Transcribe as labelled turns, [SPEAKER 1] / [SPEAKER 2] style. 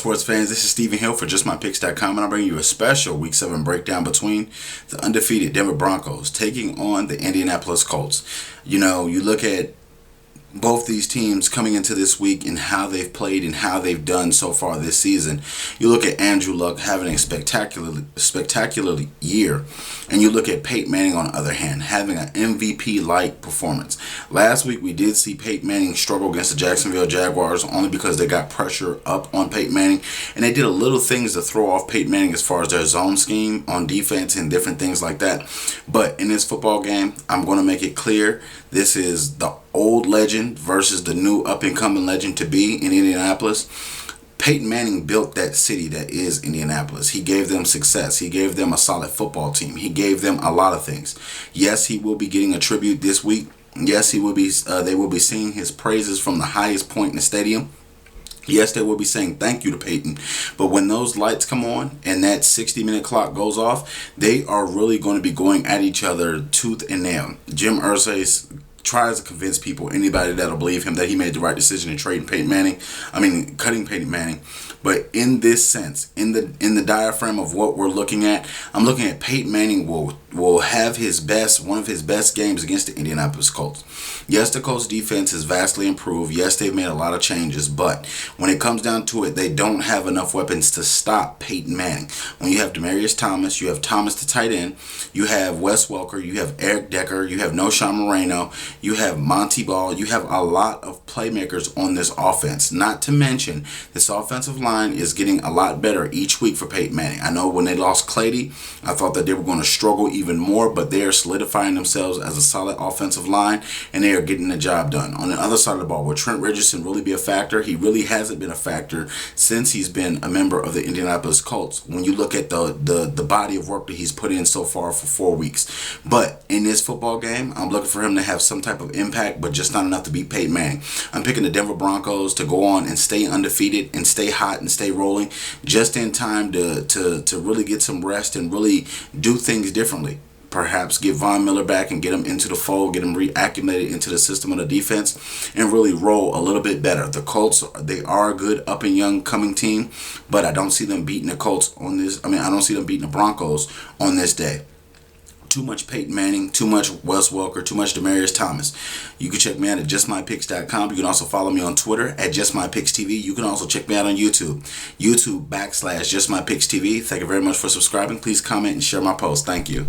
[SPEAKER 1] sports fans, this is Stephen Hill for JustMyPicks.com, and I'm bringing you a special Week 7 breakdown between the undefeated Denver Broncos taking on the Indianapolis Colts. You look at both these teams coming into this week and how they've played and how they've done so far this season. You look at Andrew Luck having a spectacular year, and you look at Peyton Manning on the other hand having an MVP-like performance. Last week we did see Peyton Manning struggle against the Jacksonville Jaguars only because they got pressure up on Peyton Manning, and they did a little things to throw off Peyton Manning as far as their zone scheme on defense and different things like that. But in this football game, I'm going to make it clear this is the old legend versus the new up-and-coming legend to be in Indianapolis. Peyton Manning built that city that is Indianapolis. He gave them success. He gave them a solid football team. He gave them a lot of things. Yes, he will be getting a tribute this week. Yes, he will be. They will be singing his praises from the highest point in the stadium. Yes, they will be saying thank you to Peyton. But when those lights come on and that 60-minute clock goes off, they are really going to be going at each other tooth and nail. Jim Irsay tries to convince people, anybody that'll believe him, that he made the right decision in cutting Peyton Manning. But in this sense, in the diaphragm of what we're looking at, I'm looking at Peyton Manning will have one of his best games against the Indianapolis Colts. Yes, the Colts defense has vastly improved. Yes, they've made a lot of changes, but when it comes down to it, they don't have enough weapons to stop Peyton Manning. When you have Demaryius Thomas, you have Thomas the tight end, you have Wes Welker, you have Eric Decker, you have Noshawn Moreno, you have Monty Ball, you have a lot of playmakers on this offense. Not to mention, this offensive line is getting a lot better each week for Peyton Manning. I know when they lost Clady, I thought that they were going to struggle even more, but they are solidifying themselves as a solid offensive line, and they are getting the job done. On the other side of the ball, will Trent Richardson really be a factor? He really hasn't been a factor since he's been a member of the Indianapolis Colts, when you look at the body of work that he's put in so far for 4 weeks. But in this football game, I'm looking for him to have some type of impact, but just not enough to beat Peyton Manning. I'm picking the Denver Broncos to go on and stay undefeated and stay hot and stay rolling just in time to really get some rest and really do things differently. Perhaps get Von Miller back and get him into the fold, get him reacclimated into the system of the defense, and really roll a little bit better. The Colts, they are a good up and young coming team, but I don't see them beating the Colts on this. I don't see them beating the Broncos on this day. Too much Peyton Manning, too much Wes Welker, too much Demaryius Thomas. You can check me out at JustMyPicks.com. You can also follow me on Twitter at JustMyPicksTV. You can also check me out on YouTube, YouTube.com/JustMyPicksTV. Thank you very much for subscribing. Please comment and share my post. Thank you.